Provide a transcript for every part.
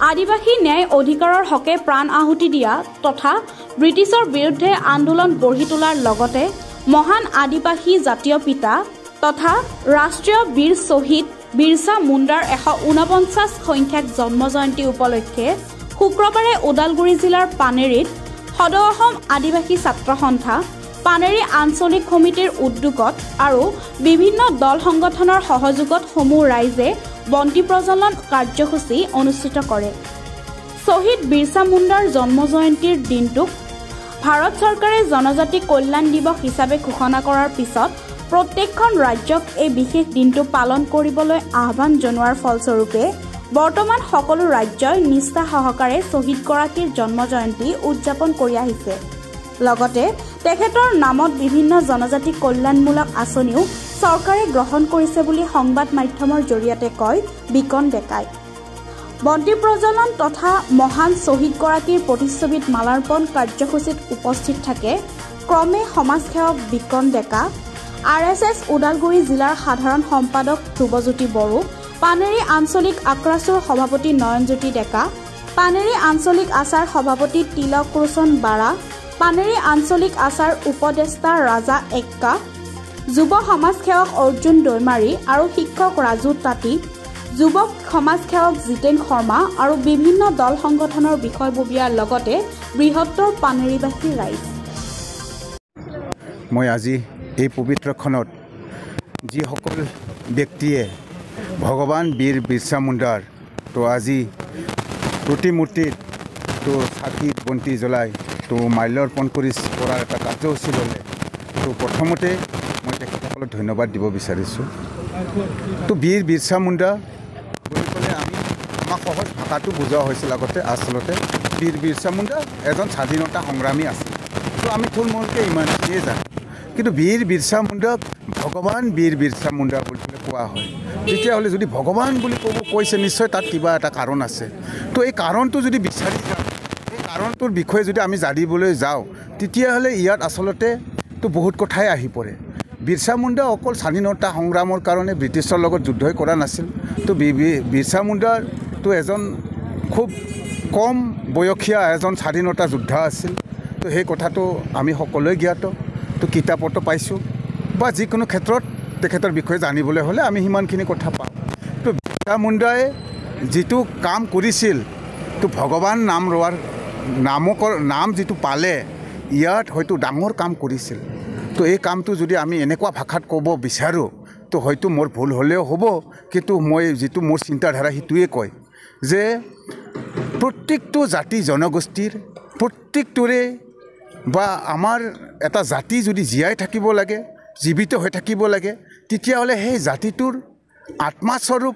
আদিবাসী ন্যায় অধিকাৰৰ হকে প্ৰাণ আহুতি দিয়া তথা ব্ৰিটিছৰ বিৰুদ্ধে আন্দোলন গঢ়ি তোলাৰ লগতে মহান আদিবাসী জাতীয় পিতা তথা ৰাষ্ট্ৰীয় বীৰ শ্বহীদ বিৰছা মুণ্ডাৰ 149 সংখ্যক জন্ম জয়ন্তী উপলক্ষে শুক্ৰবাৰে ওদালগুৰি জিলাৰ পানেৰীত সদৌ অসম আদিবাসী ছাত্ৰ সন্থা পানেৰী আঞ্চলিক সমিতিৰ উদ্যোগত আৰু বিভিন্ন দল সংগঠনৰ সহযোগত সমূহ ৰাইজে বন্তি প্ৰজ্বলন কাৰ্যসূচী অনুষ্ঠিত কৰে। শ্বহীদ বিৰছা মুণ্ডাৰ জন্ম জয়ন্তীৰ দিনটোক ভাৰত চৰকাৰে জনজাতি কল্যাণ দিৱস হিচাপে ঘোষণা কৰাৰ পিছত প্ৰত্যেকখন ৰাজ্যক এই বিশেষ দিনটো পালন কৰিবলৈ আহ্বান জনোৱাৰ ফলস্বৰূপে বৰ্তমান সকলো ৰাজ্যই নিষ্ঠা সহকাৰে শ্বহীদগৰাকীৰ জন্ম জয়ন্তী উদযাপন কৰি আহিছে। লগতে তেখেতৰ নামত বিভিন্ন জনজাতি কল্যাণমূলক আঁচনিও চৰকাৰে গ্ৰহণ কৰিছে বুলি সংবাদ মাধ্যমৰ জৰিয়তে কয় বিকন ডেকাই। বন্তি প্ৰজ্বলন তথা মহান শ্বহীদগৰাকীৰ প্ৰতিচ্ছবিত মালাৰ্পণ কাৰ্যসূচীত উপস্থিত থাকে ক্ৰমে সমাজসেৱক বিকন ডেকা, RSS ওদালগুৰি জিলাৰ সাধাৰণ সম্পাদক ধ্ৰুৱজ্যোতি বড়ো, পানেৰী আঞ্চলিক আক্ৰাছুৰ সভাপতি নয়নজ্যোতি ডেকা, পানেৰী আঞ্চলিক আচাৰ সভাপতি তিলক ৰোচন বাৰা, পানেৰী আঞ্চলিক আচাৰ উপদেষ্টা ৰাজা এক্কা, যুৱ সমাজসেৱক অৰ্জুন দৈমাৰী আৰু শিক্ষক ৰাজু তাঁতী, যুৱক সমাজসেৱক জিতেন শৰ্মা আৰু বিভিন্ন দল সংগঠনৰ বিষয়ববীয়াৰ লগতে বৃহত্তৰ পানেৰীবাসী ৰাইজ। মই আজি এই পবিত্ৰখনত যিসকল ব্যক্তিয়ে ভগৱান বীৰ বিৰছা মুণ্ডাৰ তো আজি প্ৰতিমূৰ্তিত তো চাকি বন্তি জ্বলাই তো মাল্যাৰ্পণ কৰাৰ এটা কাৰ্যসূচী ল'লে। তো প্ৰথমতে মই তেখেতসকলক ধন্যবাদ দিব বিচাৰিছোঁ। তো বীৰ বিৰছা মুণ্ডা বুলি ক'লে আমাক সহজ ভাষাটো বুজোৱা হৈছিল আগতে। আচলতে বীৰ বিৰছা মুণ্ডা এজন স্বাধীনতা সংগ্ৰামী আছিল। তো আমি থুলমূলকৈ ইমানখিনিয়ে জানো, কিন্তু বীৰ বিৰছা মুণ্ডাক ভগৱান বীৰ বিৰছা মুণ্ডা বুলি কোৱা হয়। তেতিয়াহ'লে যদি ভগৱান বুলি কৈছে নিশ্চয় তাত কিবা এটা কাৰণ আছে। তো এই কাৰণটো যদি বিচাৰি যাওঁ, এই কাৰণটোৰ বিষয়ে যদি আমি জানিবলৈ যাওঁ, তেতিয়াহ'লে ইয়াত আচলতে তো বহুত কথাই আহি পৰে। বিৰছা মুণ্ডা অকল স্বাধীনতা সংগ্ৰামৰ কাৰণে ব্ৰিটিছৰ লগত যুদ্ধই কৰা নাছিল। তো বিৰছা মুণ্ডাৰ তো এজন খুব কম বয়সীয়া এজন স্বাধীনতা যোদ্ধা আছিল। তো সেই কথাটো আমি সকলোৱে জ্ঞাত। তো কিতাপতো পাইছোঁ বা যিকোনো ক্ষেত্ৰত তেখেতৰ বিষয়ে জানিবলৈ হ'লে আমি সিমানখিনি কথা পাওঁ। তো বিৰছা মুণ্ডাই যিটো কাম কৰিছিল, তো ভগৱান নাম লোৱাৰ নাম যিটো পালে, ইয়াত হয়তো ডাঙৰ কাম কৰিছিল। তো এই কামটো যদি আমি এনেকুৱা ভাষাত ক'ব বিচাৰোঁ, তো হয়তো মোৰ ভুল হ'লেও হ'ব, কিন্তু মই যিটো মোৰ চিন্তাধাৰা সেইটোৱে কয় যে প্ৰত্যেকটো জাতি জনগোষ্ঠীৰ প্ৰত্যেকটোৰে বা আমাৰ এটা জাতি যদি জীয়াই থাকিব লাগে, জীৱিত হৈ থাকিব লাগে, তেতিয়াহ'লে সেই জাতিটোৰ আত্মাস্বৰূপ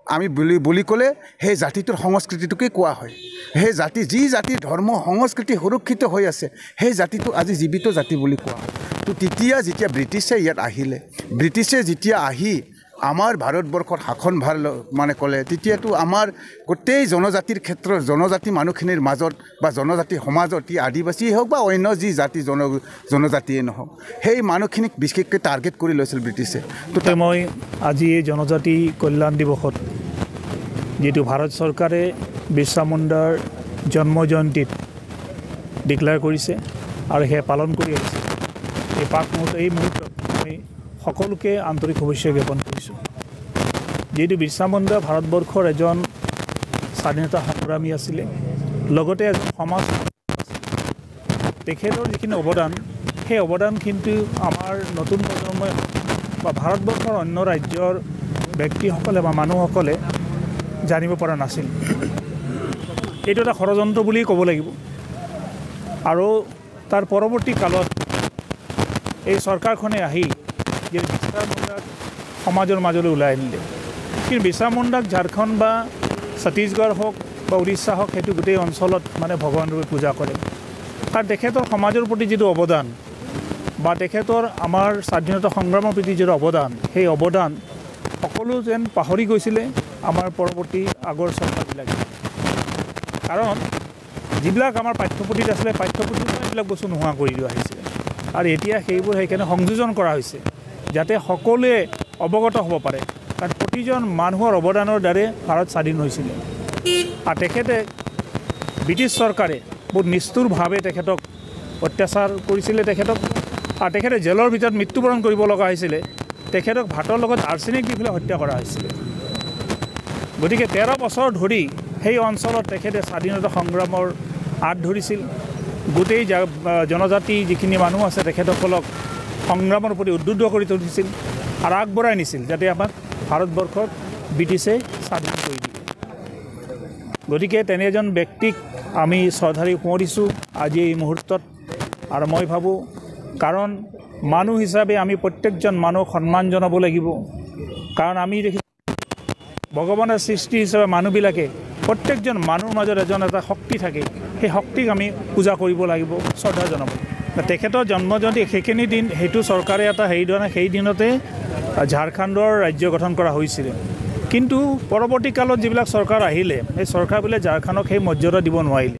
আমি বুলি ক'লে সেই জাতিটোৰ সংস্কৃতিটোকে কোৱা হয়। সেই জাতি যি জাতিৰ ধৰ্ম সংস্কৃতি সুৰক্ষিত হৈ আছে, সেই জাতিটো আজি জীৱিত জাতি বুলি কোৱা হয়। তো যেতিয়া ব্ৰিটিছে ইয়াত আহিলে, ব্ৰিটিছে যেতিয়া আহি আমাৰ ভাৰতবৰ্ষত শাসনভাৰ মানে ক'লে, তেতিয়াতো আমাৰ গোটেই জনজাতিৰ ক্ষেত্ৰত জনজাতি মানুহখিনিৰ মাজত বা জনজাতি সমাজত ই আদিবাসীয়ে হওক বা অন্য যি জাতি জনজাতিয়ে নহওক, সেই মানুহখিনিক বিশেষকৈ টাৰ্গেট কৰি লৈছিল ব্ৰিটিছে। তো মই আজি এই জনজাতি কল্যাণ দিৱসত যিটো ভাৰত চৰকাৰে বিৰছা মুণ্ডাৰ জন্ম জয়ন্তীত ডিক্লেয়াৰ কৰিছে আৰু সেয়া পালন কৰি আহিছে, এই মুহূৰ্তত মই সকলোকে আন্তৰিক শুভেচ্ছা জ্ঞাপন কৰিছোঁ। যিহেতু বিৰছা মুণ্ডা ভাৰতবৰ্ষৰ এজন স্বাধীনতা সংগ্ৰামী আছিলে, লগতে এজন সমাজ তেখেতৰ যিখিনি অৱদান, সেই অৱদান কিন্তু আমাৰ নতুন প্ৰজন্মই বা ভাৰতবৰ্ষৰ অন্য ৰাজ্যৰ ব্যক্তিসকলে বা মানুহসকলে জানিব পৰা নাছিল। এইটো এটা ষড়যন্ত্ৰ বুলিয়েই ক'ব লাগিব। আৰু তাৰ পৰৱৰ্তী কালত এই চৰকাৰখনে আহি যে বিৰছা মুণ্ডাক সমাজৰ মাজলৈ ওলাই আনিলে, কিন্তু বিৰছা মুণ্ডাক ঝাৰখণ্ড বা ছত্তীশগড় হওক বা উৰিষ্যা হওক, সেইটো গোটেই অঞ্চলত মানে ভগৱানৰূপে পূজা কৰে। কাৰণ তেখেতৰ সমাজৰ প্ৰতি যিটো অৱদান বা তেখেতৰ আমাৰ স্বাধীনতা সংগ্ৰামৰ প্ৰতি যিটো অৱদান, সেই অৱদান সকলো যেন পাহৰি গৈছিলে আমাৰ পৰৱৰ্তী আগৰ চৰকাৰবিলাকে। কাৰণ যিবিলাক আমাৰ পাঠ্যপুথিত আছিলে, পাঠ্যপুথিত এইবিলাক বস্তু নোহোৱা কৰি দিয়া আহিছিলে। আৰু এতিয়া সেইবোৰ সেইকাৰণে সংযোজন কৰা হৈছে যাতে সকলোৱে অৱগত হ'ব পাৰে। কাৰণ প্ৰতিজন মানুহৰ অৱদানৰ দ্বাৰা ভাৰত স্বাধীন হৈছিলে। আৰু তেখেতে ব্ৰিটিছ চৰকাৰে বহুত নিষ্ঠুৰভাৱে তেখেতক অত্যাচাৰ কৰিছিলে তেখেতক আৰু তেখেতে জেলৰ ভিতৰত মৃত্যুবৰণ কৰিব লগা হৈছিলে তেখেতক ভাতৰ লগত আৰ্ছেনিক দি পেলাই হত্যা কৰা হৈছিলে গতিকে 13 বছৰ ধৰি সেই অঞ্চলত তেখেতে স্বাধীনতা সংগ্ৰামৰ আঁত ধৰিছিল গোটেই জনজাতি যিখিনি মানুহ আছে তেখেতসকলক সংগ্ৰামৰ প্ৰতি উদ্বুদ্ধ কৰি তুলিছিল আৰু আগবঢ়াই নিছিল যাতে আমাক ভাৰতবৰ্ষত ব্ৰিটিছে স্বাধীন কৰি দিয়ে গতিকে তেনে এজন ব্যক্তিক আমি শ্ৰদ্ধাৰে সোঁৱৰিছোঁ আজি এই মুহূৰ্তত আৰু মই ভাবোঁ কাৰণ মানুহ হিচাপে আমি প্ৰত্যেকজন মানুহক সন্মান জনাব লাগিব কাৰণ আমি দেখি ভগৱানৰ সৃষ্টি হিচাপে মানুহবিলাকে প্ৰত্যেকজন মানুহৰ মাজত এটা শক্তি থাকে সেই শক্তিক আমি পূজা কৰিব লাগিব শ্ৰদ্ধা জনাব তেখেতৰ জন্ম জয়ন্তী সেইখিনি দিন সেইটো চৰকাৰে এটা সেই দিনতে ঝাৰখণ্ডৰ ৰাজ্য গঠন কৰা হৈছিলে কিন্তু পৰৱৰ্তী কালত যিবিলাক চৰকাৰ আহিলে সেই চৰকাৰবিলাক ঝাৰখণ্ডক সেই মৰ্যাদা দিব নোৱাৰিলে